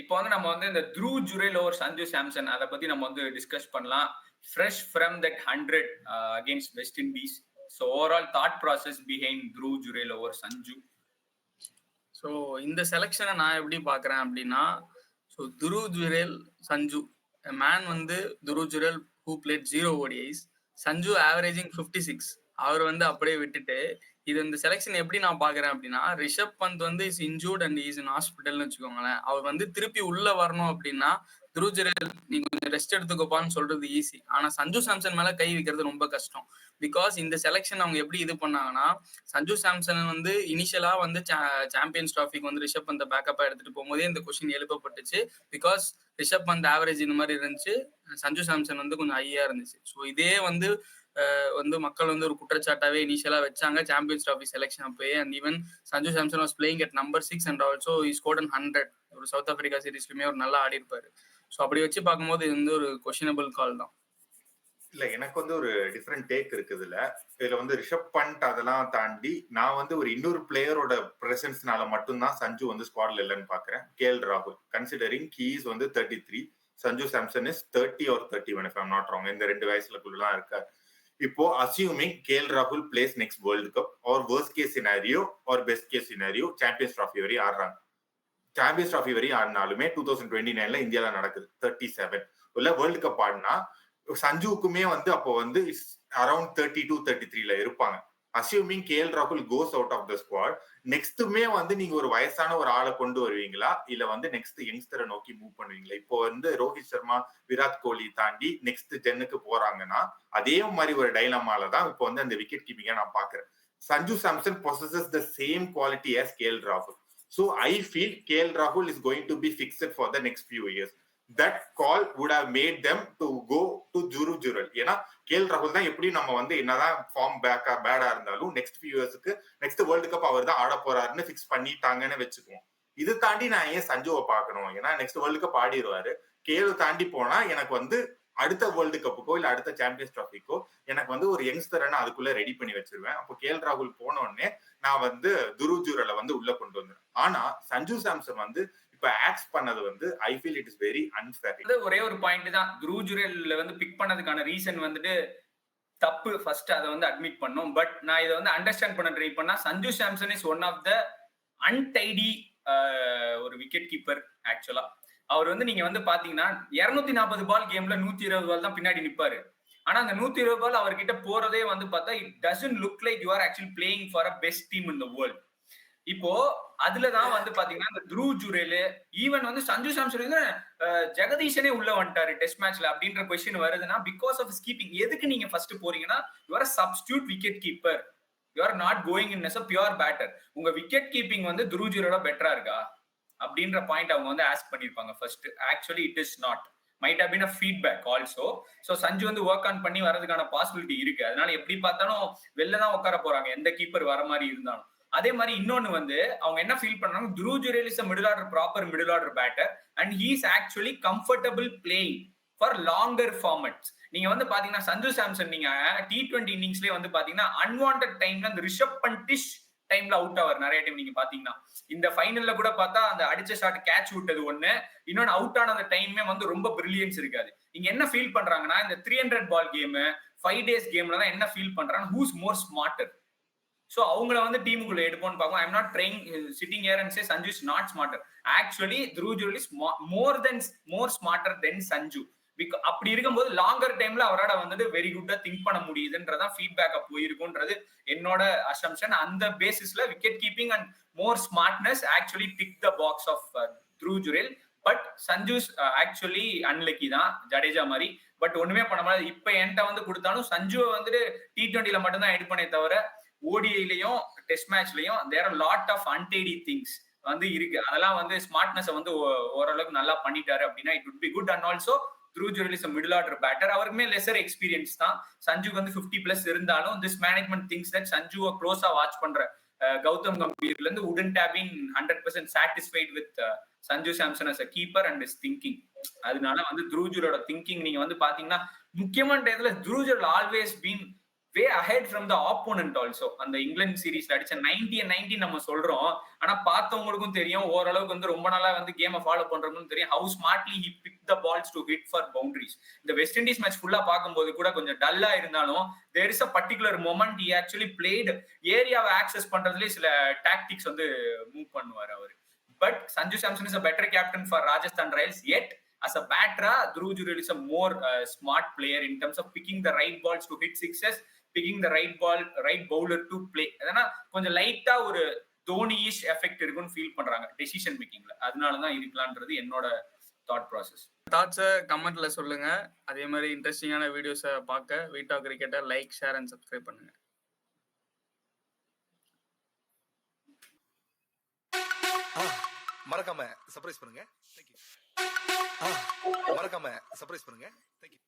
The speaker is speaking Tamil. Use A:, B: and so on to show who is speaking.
A: இப்போ வந்து நம்ம வந்து இந்த த்ரூவ் ஜுரேல் ஓவர் சஞ்சு சாம்சன் அதை பத்தி நம்ம வந்து டிஸ்கஸ் பண்ணலாம். Fresh from that 100 against west Indies. So overall thought process behind Dhruv Jurel over Sanju.
B: So இந்த செலெக்ஷனை நான் எப்படி பார்க்குறேன் அப்படின்னா, ஸோ துருவ் ஜுரேல், சஞ்சு மேன் வந்து Dhruv Jurel who plate 0 ODIs, Sanju averaging 56. அவர் வந்து அப்படியே விட்டுட்டு இது இந்த செலெக்ஷன் எப்படி நான் பாக்குறேன் அப்படின்னா, ரிஷப் பந்த் வந்து is injured and is in ஹாஸ்பிட்டல்னு வச்சுக்கோங்களேன். அவர் வந்து திருப்பி உள்ள வரணும் அப்படின்னா துருவ் ஜுரேல் நீ கொஞ்சம் ரெஸ்ட் எடுத்துக்கோப்பான்னு சொல்றது ஈஸி. ஆனா சஞ்சு சாம்சன் மேல கை வைக்கிறது ரொம்ப கஷ்டம். பிகாஸ் இந்த செலெக்ஷன் அவங்க எப்படி இது பண்ணாங்கன்னா, சஞ்சு சாம்சன் வந்து இனிஷியலா வந்து சாம்பியன்ஸ் டிராஃபிக்கு வந்து ரிஷப் பந்த் பேக்கப்பா எடுத்துட்டு போகும்போதே இந்த கொஸ்டின் எழுப்பப்பட்டுச்சு. பிகாஸ் ரிஷப் பந்த் ஆவரேஜ் இந்த மாதிரி இருந்துச்சு, சஞ்சு சாம்சன் வந்து கொஞ்சம் ஹையா இருந்துச்சு. ஸோ இதே வந்து மக்கள் வந்து ஒரு குற்றச்சாட்டாவே இனிஷியலா வச்சாங்க சாம்பியன்ஸ் டிராஃபி செலெக்ஷன் அப்பயே. And even Sanju Samson was playing at number 6 and also he scored 100. ஒரு சவுத் ஆப்பிரிக்கா சீரீஸ்லயுமே ஒரு நல்லா ஆடி இருப்பாரு. ஸோ அப்படி வச்சு பார்க்கும்போது இது வந்து ஒரு கொஸ்டினபிள் கால் தான்.
C: இல்ல எனக்கு வந்து ஒரு டிஃப்ரெண்ட் டேக் இருக்குதுல. இதுல வந்து ரிஷப் பண்ட் அதெல்லாம் தாண்டி நான் வந்து ஒரு இன்னொரு பிளேயரோட பிரசன்ஸ்னால மட்டும்தான் சஞ்சு வந்து ஸ்குவாட்ல இல்லைன்னு பாக்குறேன். கேஎல் ராகுல், கன்சிடரிங் ஹீஸ் வந்து 33, Sanju Samson is 30 or 31 if I'm not wrong. இந்த 2 வயசுலக்குள்ளதான் இருக்காரு. இப்போ அசியூமிங் கேஎல் ராகுல் plays next world cup or worst case scenario or best case scenario champions trophy வரை ஆடுறாங்க. சாம்பியன்ஸ் ட்ராஃபி வரை ஆடினாலுமே 2029 இந்தியால நடக்குது 37. இல்ல வேர்ல்டு கப் ஆடினா சஞ்சுக்குமே வந்து அப்போ வந்து அரௌண்ட் 32, 33ல இருப்பாங்க. அசியூமிங் கேஎல் ராகுல் goes out of the squad, நெக்ஸ்ட்டுமே வந்து நீங்க ஒரு வயசான ஒரு ஆளை கொண்டு வருவீங்களா இல்ல வந்து நெக்ஸ்ட் யங்ஸ்டரை நோக்கி மூவ் பண்ணுவீங்களா? இப்போ வந்து ரோஹித் சர்மா, விராட் கோலி தாண்டி நெக்ஸ்ட் ஜென்னுக்கு போறாங்கன்னா அதே மாதிரி ஒரு டைலமால தான் இப்போ வந்து அந்த விக்கெட் கீப்பிங்கா நான் பாக்குறேன். Sanju Samson possesses the same quality as KL Rahul. So I feel KL Rahul is going to be fixed for the next few years. That call would have made them to go to Dhruv Jurel. ஏன்னா கேஎல் ராகுல் தான் எப்படி நம்ம வந்து என்னதான் ஃபார்ம் பேடா இருந்தாலும் நெக்ஸ்ட் ஃபியூ இயர்ஸ்க்கு நெக்ஸ்ட் வேர்ல்டு கப் அவர் தான் ஆட போறாருன்னு பிக்ஸ் பண்ணிட்டாங்கன்னு வச்சுக்குவோம். இது தாண்டி நான் ஏன் சஞ்சுவை பார்க்கணும்? ஏன்னா நெக்ஸ்ட் வேர்ல்டு கப் ஆடிடுவாரு. கேஎல் தாண்டி போனா எனக்கு வந்து அடுத்த வேர்ல்டு கப்புக்கோ இல்ல அடுத்த சாம்பியன்ஸ் டிராஃபிக்கோ எனக்கு வந்து ஒரு யங்ஸ்டரை நான் அதுக்குள்ள ரெடி பண்ணி வச்சிருவேன். அப்போ கேஎல் ராகுல் போன உடனே நான் வந்து துருவ் ஜுரலை வந்து உள்ள கொண்டு வந்தேன். ஆனா சஞ்சு சாம்சன் வந்து இப்ப ஆக்ட் பண்ணது வந்து I feel it is very unfair.
A: ஒரே ஒரு பாயிண்ட் தான், த்ரூவ் ஜுரேல் வந்து பிக் பண்ணதுக்கான ரீசன் வந்துட்டு தப்பு. ஃபர்ஸ்ட் அதை வந்து அட்மிட் பண்ணோம். பட் நான் இதை வந்து அண்டர்ஸ்டாண்ட் பண்ண ட்ரை பண்ணா Sanju Samson is one of the untidy ஒரு விக்கெட் கீப்பர். ஆக்சுவலா அவர் வந்து நீங்க வந்து பாத்தீங்கன்னா 240 பால் கேம்ல 120 பால் தான் பின்னாடி நிப்பாரு. ஆனா அந்த 120 பால் அவர்கிட்ட போறதே வந்து பார்த்தா it doesn't look like you are actually playing for a best team in the world. இப்போ அதுலதான் வந்து பாத்தீங்கன்னா இந்த த்ரூவ் ஜுரேல், ஈவன் வந்து சஞ்சு சாம்சன் ஜெகதீஷனே உள்ள வந்துட்டாரு டெஸ்ட் மேட்ச்ல அப்படின்ற கொஸ்டின் வருதுன்னா பிகாஸ் ஆஃப் கீப்பிங். எதுக்கு நீங்க ஃபர்ஸ்ட் போறீங்கன்னா you are substitute wicket keeper, you are not going in as a pure batter. உங்க விக்கெட் கீப்பிங் வந்து த்ரூவ் ஜுரேலோட பெட்டரா இருக்கா அப்படின்ற பாயிண்ட் அவங்க வந்து ஆஸ்க் பண்ணிருப்பாங்க first. Actually it is not, might have been a feedback also. So Sanju வந்து ஒர்க் ஆன் பண்ணி வரதுக்கான பாசிபிலிட்டி இருக்கு. அதனால எப்படி பார்த்தாலும் வெளில தான் உட்கார போறாங்க எந்த கீப்பர் வர மாதிரி இருந்தாலும். அதே மாதிரி இன்னொன்னு வந்து அவங்க என்ன ஃபீல் பண்றாங்க, Dhruv Jurel is a middle order, proper middle order batter and he is actually comfortable playing for longer formats. நீங்க வந்து பாத்தீங்கன்னா சஞ்சு சாம்சன் நீங்க T20 இன்னிங்ஸ்லயே வந்து பாத்தீங்கன்னா அன்வான்டட் டைம்ல அந்த ரிஷப் பண்டிஷ் டைம்ல அவுட் ஆவார் நிறைய டைம். நீங்க பாத்தீங்கன்னா இந்த ஃபைனல்ல கூட பார்த்தா அந்த அடிச்ச ஷாட் கேட்ச் விட்டது ஒண்ணு, இன்னொன்னு அவுட் ஆன அந்த டைமே வந்து ரொம்ப பிரில்லியன்ஸ் இருக்காது. இங்க என்ன ஃபீல் பண்றாங்கன்னா இந்த 300 பால் கேம் 5 days கேம்ல தான் என்ன ஃபீல் பண்றாங்க, ஹூஸ் மோர் ஸ்மார்ட்டர். சோ அவங்கள வந்து டீமுக்குள்ள எடுப்போம்னு பார்ப்போம். I am not trying sitting here and say Sanju is not smarter. Actually Dhruv Jurel is more smarter than Sanju. அப்படி இருக்கும்போது லாங்கர் டைம்ல அவராட வந்துட்டு வெரி குட்டா திங்க் பண்ண முடியுதுன்றதான் ஃபீட்பேக்கா போயிருக்கும்ன்றது என்னோட அசம்ஷன். அந்த பேசிஸ்ல wicket keeping and more smartness actually tick the box of Dhruv Jurel. But Sanju actually unlucky தான் ஜடேஜா மாதிரி. பட் ஒண்ணுமே பண்ண முடியாது. இப்ப என்கிட்ட வந்து கொடுத்தாலும் சஞ்சுவை வந்துட்டு T20ல மட்டும்தான் எடுப்பனே தவிர ஓடிஐலயும் டெஸ்ட் மேட்ச்லயும் there are lot of untidy things வந்து இருக்கு. அதெல்லாம் வந்து ஸ்மார்ட்னஸ் வந்து ஓரளவுக்கு நல்லா பண்ணிட்டாரு அப்படின்னா it would be good. And also Dhruv Jurel is a middle order batter. அவருக்குமே லெசர் எக்ஸ்பீரியன்ஸ் தான். சஞ்சுக்கு வந்து 50+ இருந்தாலும் திஸ் மேனேஜ்மெண்ட் திங்ஸ் தட் சஞ்சுவை க்ளோஸா வாட்ச் பண்ற கௌதம் கம்பீர்ல இருந்து wouldn't have been 100% satisfied with Sanju Samson as a keeper and his thinking. அதனால வந்து த்ரூவ் ஜுரேலோட திங்கிங் நீங்க வந்து பாத்தீங்கன்னா முக்கியமான டயத்துல Dhruv Jurel always been way ahead from the opponent also. அந்த இங்கிலாந்து சீரீஸ்ல அடிச்ச 90 and 90 நம்ம சொல்றோம். ஆனா பார்த்தவங்களுக்கும் தெரியும், ஓரளவுக்கு வந்து ரொம்ப நாளா வந்து கேமை ஃபாலோ பண்றவங்களுக்கும் தெரியும், how smartly he picked the balls to hit for boundaries. இந்த வெஸ்ட் இண்டீஸ் மேட்ச் ஃபுல்லா பார்க்கும்போது கூட கொஞ்சம் டல்லா இருந்தாலும் there is a particular moment he actually played, ஏரியாவை ஆக்சஸ் பண்றதுலேயே சில டாக்டிக்ஸ் வந்து மூவ் பண்ணுவார் அவர். But Sanju Samson is a better captain for Rajasthan Royals. எட் as a batter, Dhruv Jurel is a more smart player in terms of picking the right balls to hit sixes, picking the right bowler to play. அதனா கொஞ்சம் லைட்டா ஒரு தோனியிஷ் எஃபெக்ட் இருக்குன்னு ஃபீல் பண்றாங்க டெசிஷன் மேக்கிங்ல. அதனால தான் இருக்கலாம்ன்றது என்னோட தாட் ப்ராசஸ்.
B: தாட்ஸை கமெண்ட்ல சொல்லுங்க. அதே மாதிரி இன்ட்ரெஸ்டிங்கான வீடியோஸை பார்க்க வீட்டா கிரிக்கெட்டை லைக், ஷேர் அண்ட் சப்ஸ்கிரைப் பண்ணுங்க.
D: மறக்காம சர்ப்ரைஸ் பண்ணுங்க. தேங்க்யூ. மறக்காம சர்ப்ரைஸ் பண்ணுங்க. தேங்க்யூ.